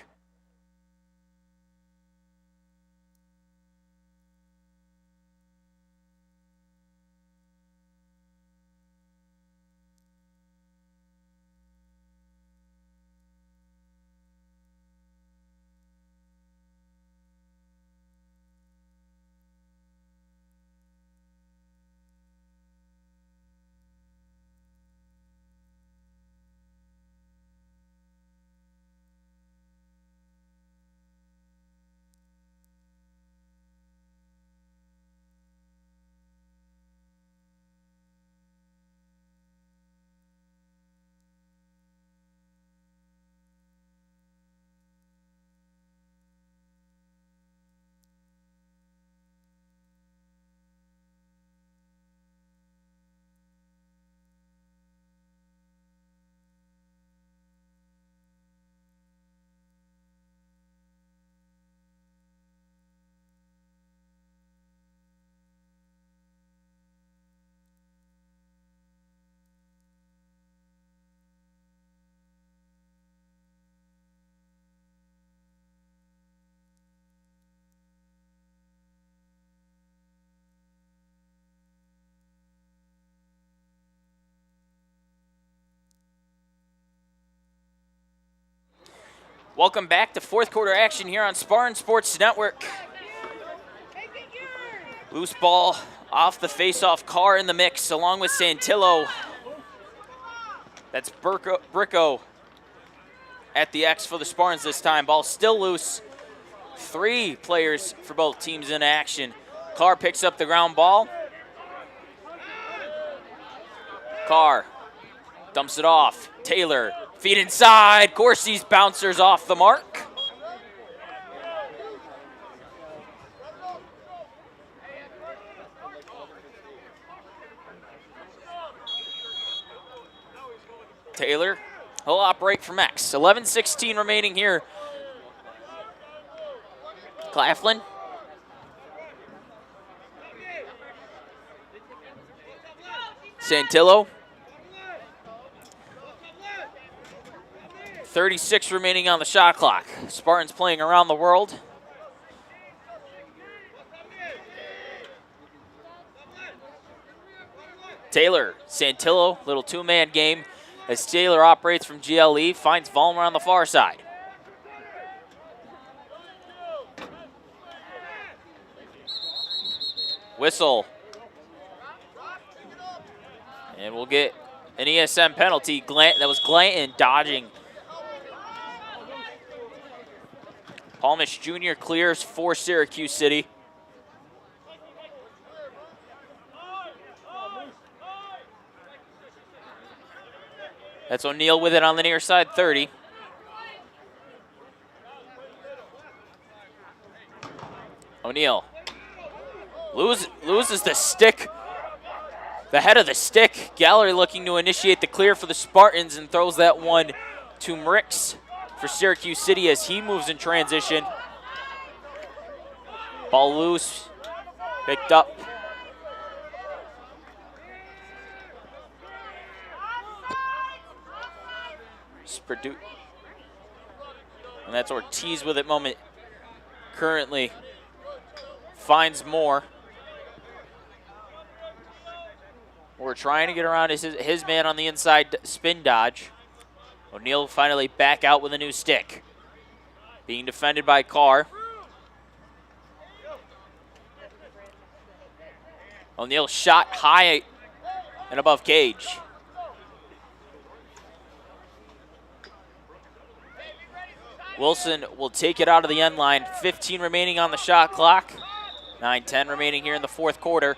Welcome back to fourth quarter action here on Spartan Sports Network. Loose ball off the face-off. Carr in the mix along with Santillo. That's Bricko at the X for the Spartans this time. Ball still loose. 3 players for both teams in action. Carr picks up the ground ball. Carr dumps it off. Taylor, feet inside. Corsi's bouncers off the mark. Taylor, he'll operate from X. 11:16 remaining here. Claflin. Santillo. 36 remaining on the shot clock. Spartans playing around the world. Taylor, Santillo, little two-man game as Taylor operates from GLE, finds Vollmer on the far side. Whistle. And we'll get an ESM penalty. That was Glanton dodging. Palmish Jr. clears for Syracuse City. That's O'Neal with it on the near side, 30. O'Neal loses the stick, the head of the stick. Gallery looking to initiate the clear for the Spartans and throws that one to Mrix for Syracuse City as he moves in transition. Ball loose, picked up. And that's Ortiz with it moment. Currently finds more. We're trying to get around his man on the inside spin dodge. O'Neal finally back out with a new stick. Being defended by Carr. O'Neal shot high and above cage. Wilson will take it out of the end line. 15 remaining on the shot clock. 9-10 remaining here in the fourth quarter.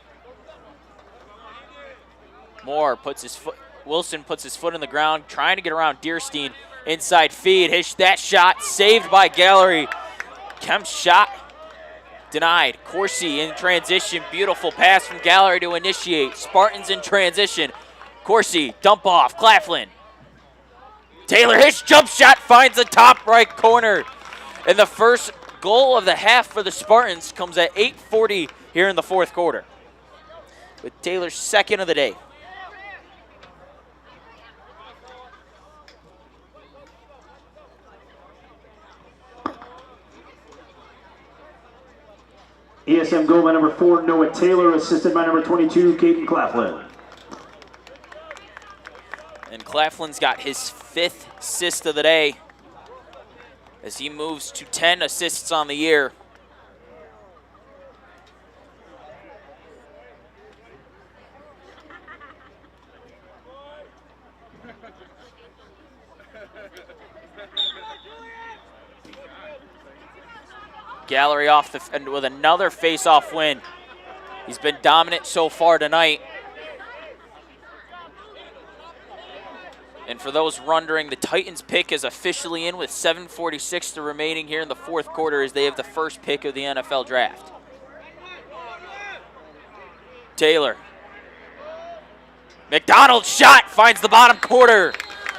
Wilson puts his foot in the ground, trying to get around Deerstein. Inside feed, that shot saved by Gallery. Kemp's shot denied. Corsi in transition, beautiful pass from Gallery to initiate. Spartans in transition. Corsi, dump off, Claflin. Taylor, his jump shot finds the top right corner. And the first goal of the half for the Spartans comes at 8:40 here in the fourth quarter, with Taylor's second of the day. ESM goal by number 4, Noah Taylor, assisted by number 22, Caden Claflin. And Claflin's got his 5th assist of the day as he moves to 10 assists on the year. Gallery off with another face-off win. He's been dominant so far tonight. And for those wondering, the Titans pick is officially in with 7:46 remaining here in the fourth quarter as they have the first pick of the NFL draft. Taylor. McDonald's shot finds the bottom quarter.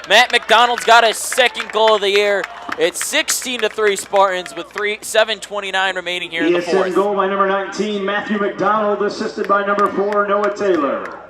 Matt McDonald's got his second goal of the year. It's 16-3 Spartans with 7:29 remaining here in the fourth. ESM goal by number 19, Matthew McDonald, assisted by number 4, Noah Taylor.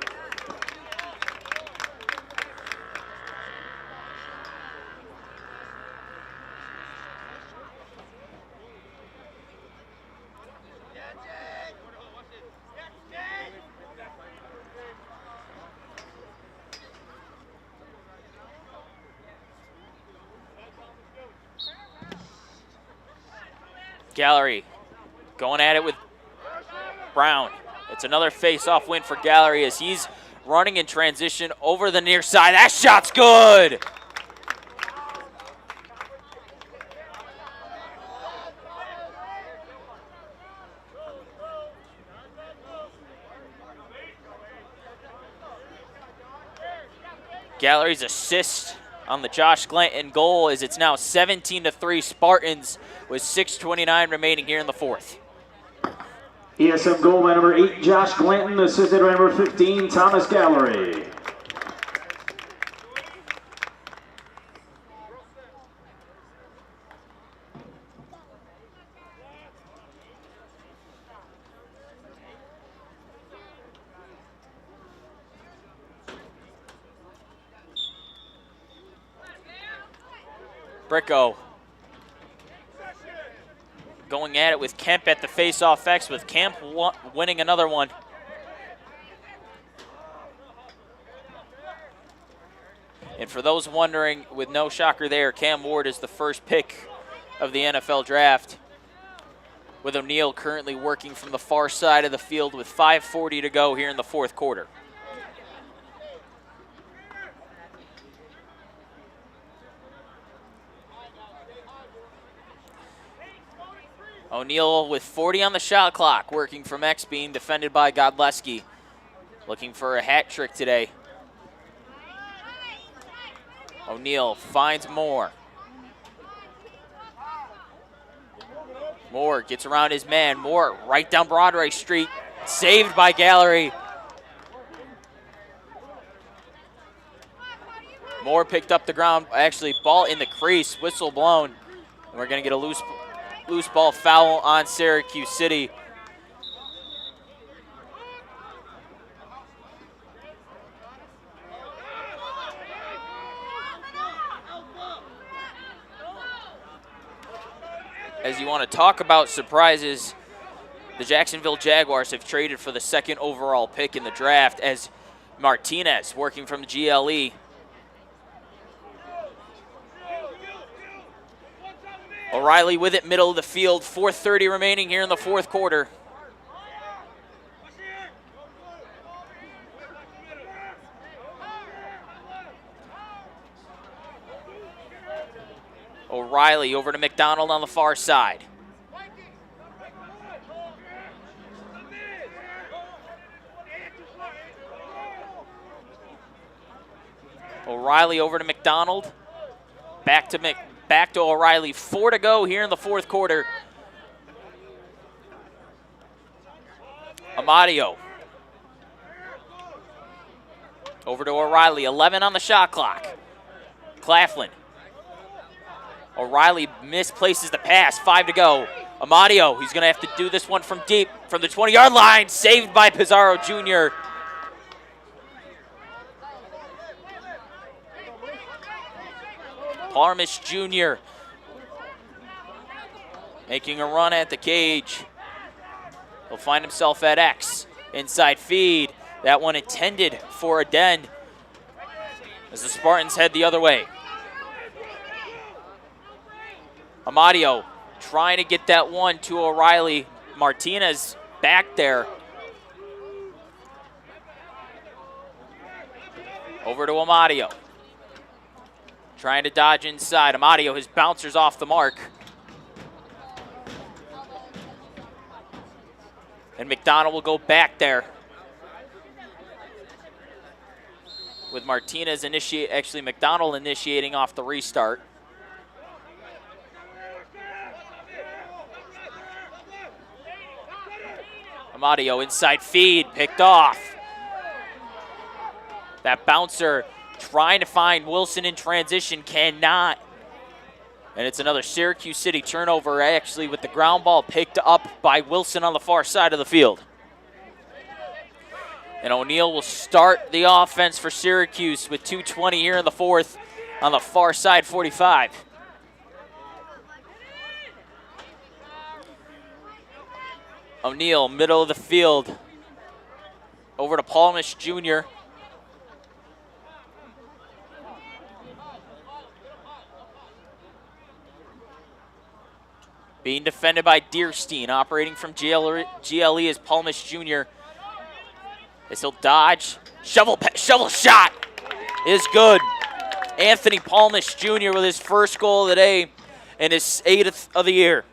Gallery going at it with Brown. It's another face-off win for Gallery as he's running in transition over the near side. That shot's good. Gallery's assist on the Josh Glanton goal is it's now 17-3 Spartans with 6:29 remaining here in the fourth. ESM goal by number 8, Josh Glanton, assisted by number 15, Thomas Gallery. Bricko going at it with Kemp at the face-off X, with Kemp winning another one. And for those wondering, with no shocker there, Cam Ward is the first pick of the NFL draft, with O'Neal currently working from the far side of the field with 5:40 to go here in the fourth quarter. O'Neill with 40 on the shot clock, working from X, being defended by Godleski. Looking for a hat trick today. O'Neill finds Moore. Moore gets around his man. Moore right down Broadway Street. Saved by Gallery. Moore picked up the ground. Actually, ball in the crease. Whistle blown. And we're going to get a loose ball foul on Syracuse City. As you want to talk about surprises, the Jacksonville Jaguars have traded for the second overall pick in the draft as Martinez, working from the GLE. O'Reilly with it, middle of the field, 4:30 remaining here in the fourth quarter. O'Reilly over to McDonald on the far side. O'Reilly over to McDonald. Back to O'Reilly. 4 to go here in the fourth quarter. Amadio. Over to O'Reilly. 11 on the shot clock. Claflin. O'Reilly misplaces the pass. 5 to go. Amadio, he's going to have to do this one from deep, from the 20-yard line. Saved by Pizarro Jr. Parmish Jr. making a run at the cage. He'll find himself at X. Inside feed. That one intended for a den as the Spartans head the other way. Amadio trying to get that one to O'Reilly. Martinez back there. Over to Amadio. Trying to dodge inside. Amadio, his bouncer's off the mark. And McDonald will go back there. With Martinez McDonald initiating off the restart. Amadio inside feed, picked off. That bouncer trying to find Wilson in transition, cannot. And it's another Syracuse City turnover, actually, with the ground ball picked up by Wilson on the far side of the field. And O'Neill will start the offense for Syracuse with 2:20 here in the fourth on the far side, 45. O'Neill, middle of the field. Over to Palmish Jr. Being defended by Deerstein, operating from GLE is Palmish Jr. As he'll dodge. Shovel shot is good. Anthony Palmish Jr. with his first goal of the day and his 8th of the year.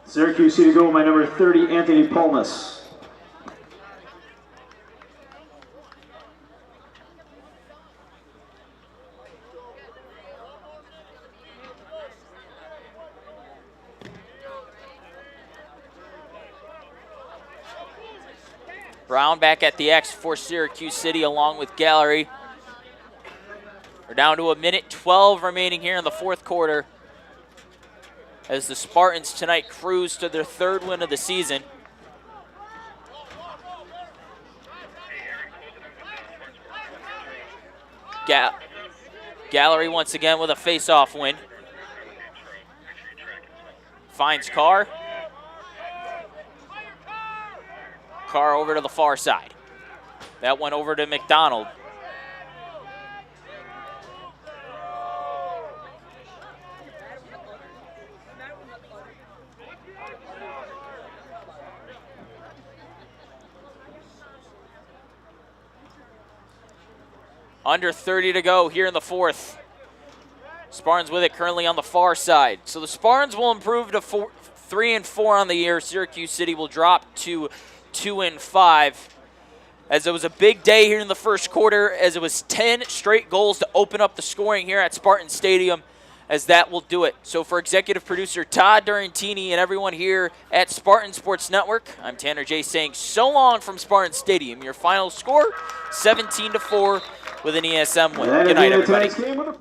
Syracuse City goal by number 30, Anthony Palmas. Brown back at the X for Syracuse City along with Gallery. We're down to 1:12 remaining here in the fourth quarter as the Spartans tonight cruise to their 3rd win of the season. Gallery once again with a face-off win. Finds Carr. Carr over to the far side. That went over to McDonald. Under 30 to go here in the fourth. Spartans with it currently on the far side. So the Spartans will improve to 3-4 on the year. Syracuse City will drop to 2-5. As it was a big day here in the first quarter, as it was 10 straight goals to open up the scoring here at Spartan Stadium, as that will do it. So for executive producer Todd Durantini and everyone here at Spartan Sports Network, I'm Tanner J saying so long from Spartan Stadium. Your final score, 17-4 with an ESM win. Good night, everybody.